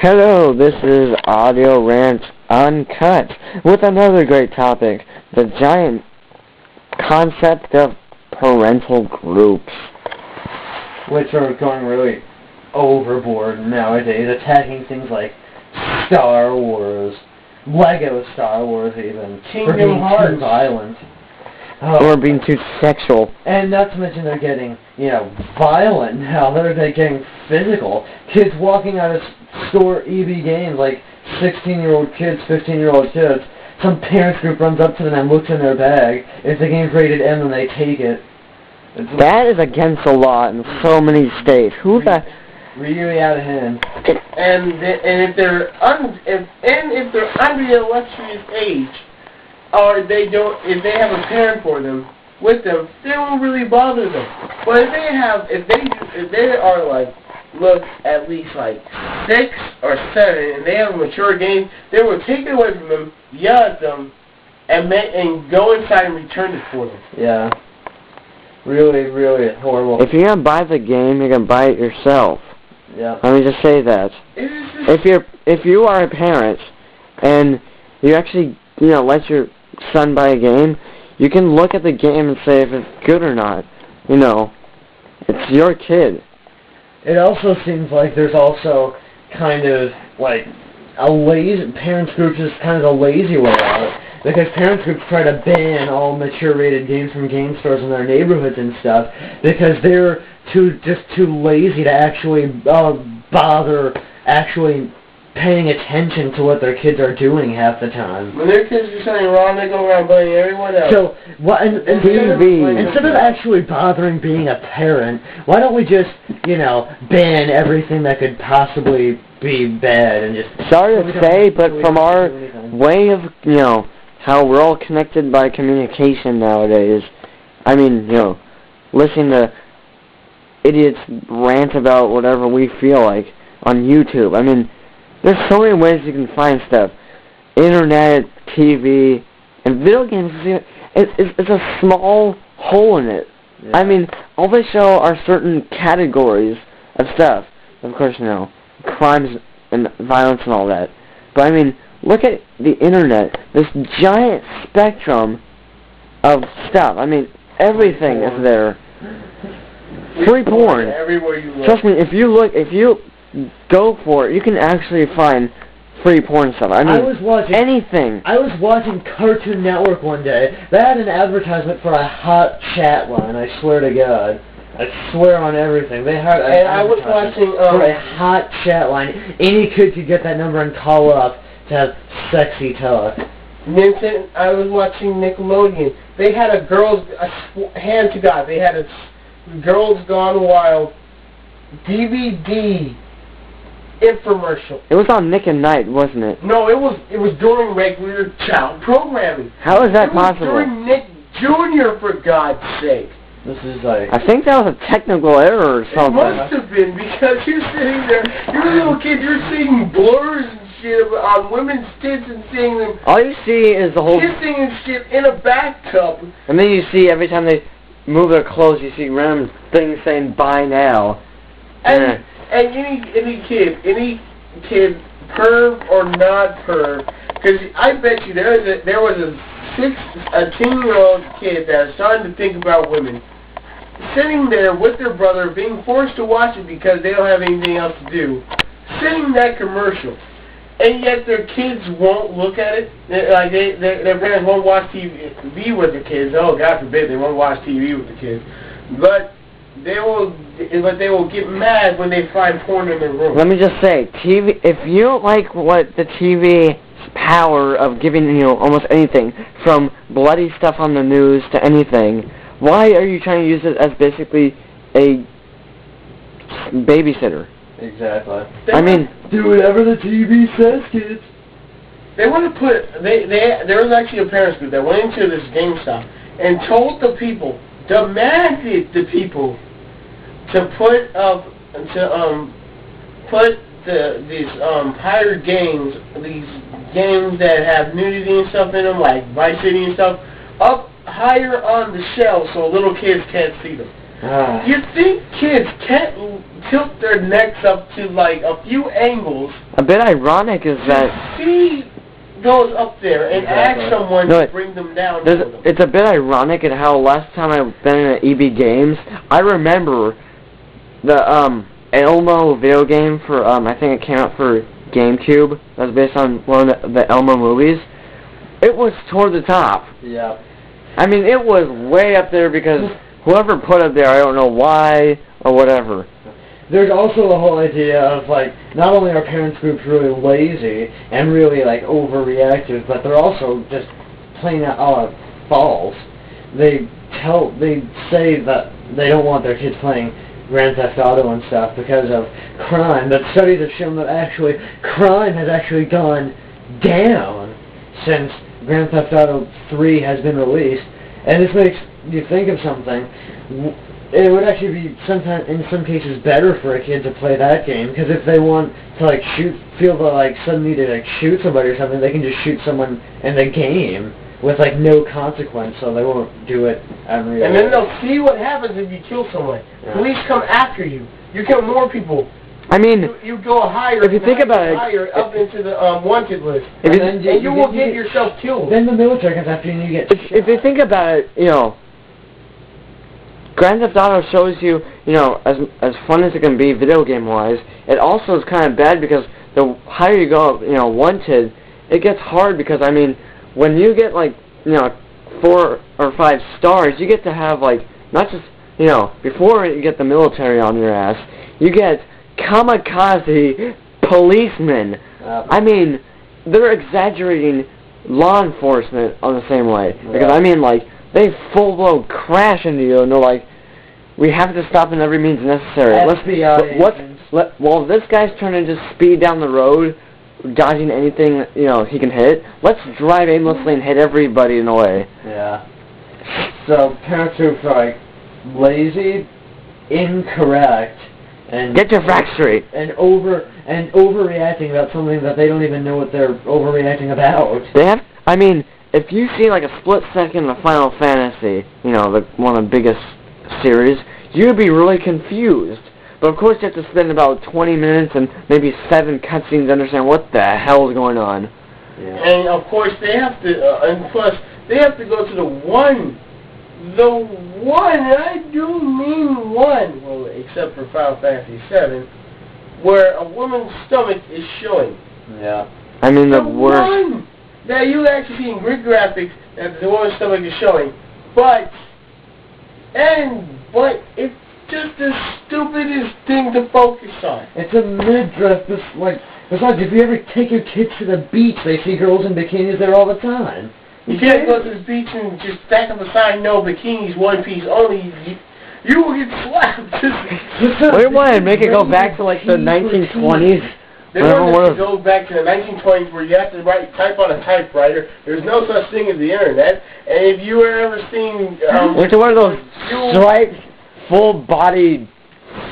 Hello, this is AudioRant-Uncut with another great topic, the giant concept of parental groups. Which are going really overboard nowadays, attacking things like Star Wars, Lego Star Wars even, Kingdom Hearts. Too violent. Or being too sexual. And not to mention they're getting, violent now. They're getting physical. Kids walking out of store EB games, like 16-year-old kids, 15-year-old kids. Some parents group runs up to them and looks in their bag. If the game's rated M, then they take it. That is against the law in so many states. Who the... Really out of hand. And if they're if they're under the illustrious age, or if they have a parent with them, they won't really bother them. But if they are at least like 6 or 7, and they have a mature game, they will take it away from them, yell at them, and go inside and return it for them. Yeah. Really, really horrible. If you're gonna buy the game, you're gonna buy it yourself. Yeah. Let me just say that. If you are a parent and you actually let your son buy a game, you can look at the game and say if it's good or not. It's your kid. It also seems like there's also kind of like a lazy parents groups is kind of a lazy way out, because parents groups try to ban all mature rated games from game stores in their neighborhoods and stuff because they're too lazy to actually bother actually paying attention to what their kids are doing half the time. When their kids do something wrong, they go around blaming everyone else. So, instead of actually bothering being a parent, why don't we just, ban everything that could possibly be bad and just... Sorry to say, but from our way of, how we're all connected by communication nowadays, I mean, listening to idiots rant about whatever we feel like on YouTube. I mean, there's so many ways you can find stuff. Internet, TV, and video games, it's a small hole in it. Yeah. I mean, all they show are certain categories of stuff. Of course, crimes and violence and all that. But I mean, look at the internet. This giant spectrum of stuff. I mean, everything is there. Free porn. Everywhere you look. Trust me, if you go for it, you can actually find free porn stuff. I mean, anything. I was watching Cartoon Network one day. They had an advertisement for a hot chat line. I swear to God. I swear on everything. They had an advertisement for a hot chat line. Any kid could get that number and call up to have sexy talk. I was watching Nickelodeon. They had hand to God, they had a Girls Gone Wild DVD infomercial. It was on Nick and Night, wasn't it? No, it was during regular child programming. How is that possible? It was during Nick Jr., for God's sake. This is like... I think that was a technical error or something. It must have been, because you're sitting there, you're a little kid, you're seeing blurs and shit on women's tits and seeing them... All you see is the whole... kissing and shit in a bathtub. And then you see, every time they move their clothes, you see random things saying, buy now. And any kid, perv or not perv, because I bet you there was a 10-year-old kid that was starting to think about women, sitting there with their brother, being forced to watch it because they don't have anything else to do, sitting that commercial, and yet their kids won't look at it. Like their parents won't watch TV with their kids. Oh, God forbid, they won't watch TV with the kids, but they will get mad when they find porn in their room. Let me just say, TV. If you don't like what the TV's power of giving almost anything, from bloody stuff on the news to anything, why are you trying to use it as basically a babysitter? Exactly. I mean, do whatever the TV says, kids. They want to put. There was actually a parents group that went into this GameStop and told the people, demanded the people to put these pirate games, these games that have nudity and stuff in them, like Vice City and stuff, up higher on the shelf so little kids can't see them. You think kids can't tilt their necks up to like a few angles. A bit ironic is that He goes up there and asks someone to bring them down. It's a bit ironic at how last time I've been in EB Games, I remember the Elmo video game for I think it came out for GameCube. That was based on one of the Elmo movies. It was toward the top. Yeah. I mean, it was way up there because whoever put it there, I don't know why or whatever. There's also the whole idea of, like, not only are parents groups really lazy and really, like, overreactive, but they're also just plain out false. They say that they don't want their kids playing Grand Theft Auto and stuff because of crime. But studies have shown that actually crime has actually gone down since Grand Theft Auto 3 has been released. And this makes you think of something. It would actually be in some cases better for a kid to play that game, because if they want to like feel the like sudden need to like shoot somebody or something, they can just shoot someone in the game with like no consequence, so they won't do it in real life. And then they'll see what happens if you kill someone. Yeah. Police come after you. You kill more people. I mean, you go higher. If you think about it, up into the wanted list, and you will get yourself killed. Then the military comes after you and you get. If you think about it, you know, Grand Theft Auto shows you, you know, as fun as it can be video game wise, it also is kind of bad because the higher you go up, you know, wanted, it gets hard because, I mean, when you get like, you know, 4 or 5 stars, you get to have like, not just, you know, before you get the military on your ass, you get kamikaze policemen. I mean, they're exaggerating law enforcement on the same way. Because, I mean, like, they full-blown crash into you, and they're like, we have to stop in every means necessary. While this guy's trying to just speed down the road, dodging anything, you know, he can hit, let's drive aimlessly and hit everybody in the way. Yeah. So, parents who are, like, lazy, incorrect, and get your facts straight. And overreacting about something that they don't even know what they're overreacting about. I mean, if you see like a split second of Final Fantasy, you know, one of the biggest series, you'd be really confused. But of course you have to spend about 20 minutes and maybe 7 cutscenes to understand what the hell is going on. Yeah. And of course they have to, and plus they have to go to the one, I do mean one, well, except for Final Fantasy VII, where a woman's stomach is showing. Yeah. I mean the worst. One that you actually see in grid graphics that the woman's stomach is showing, but it's just the stupidest thing to focus on. It's a midriff. It's like if you ever take your kids to the beach, they see girls in bikinis there all the time. You can't go to the beach and just stack up a sign, no bikinis, one piece only. You will get slapped. Wait, what? Make it go back to like the 1920s? They want to go back to the 1920s where you have to type on a typewriter. There's no such thing as the internet. And if you were ever seen... Which one of those striped, full-body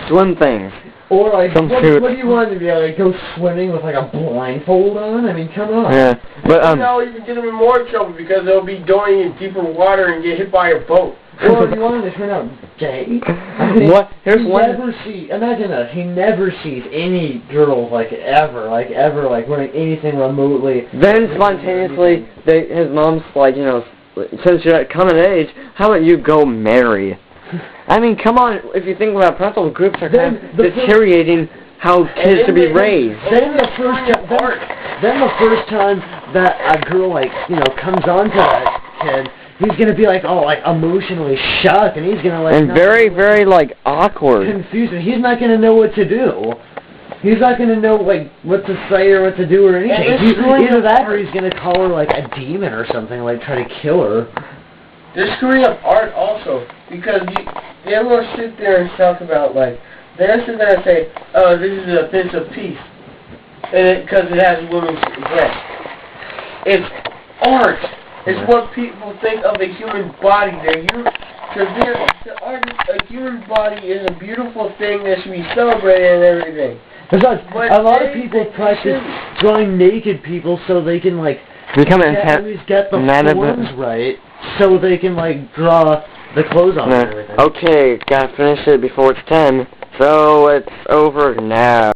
swim things? Or like, what do you want to be able to go swimming with like a blindfold on? I mean, come on. Yeah, but no, you can get them in more trouble because they'll be going in deeper water and get hit by a boat. Or if you want them to turn out gay. I mean, what? Here's one. Imagine that he never sees any girls ever wearing anything remotely. Then spontaneously, his mom's like, you know, since you're coming of age, how about you go marry? I mean, come on, if you think about parental groups are kind of deteriorating how kids should be raised. Then the first time that a girl, like, you know, comes on to that kid, he's going to be, like, all, like, emotionally shocked, and he's going to, like... And very, very, like, awkward. Confused, and he's not going to know what to do. He's not going to know, like, what to say or what to do or anything. Either that or he's going to call her, like, a demon or something, like, try to kill her. They're screwing up art also, because everyone sit there and talk about, like, they're sitting there and say, oh, this is a piece of peace, because it has women's breasts. It's art. It's what people think of a human body. A human body is a beautiful thing that should be celebrated and everything. Besides, a lot of people practice drawing naked people so they can, like, at least get the forms right, so they can, like, draw the clothes on and everything. Okay, gotta finish it before it's 10. So it's over now.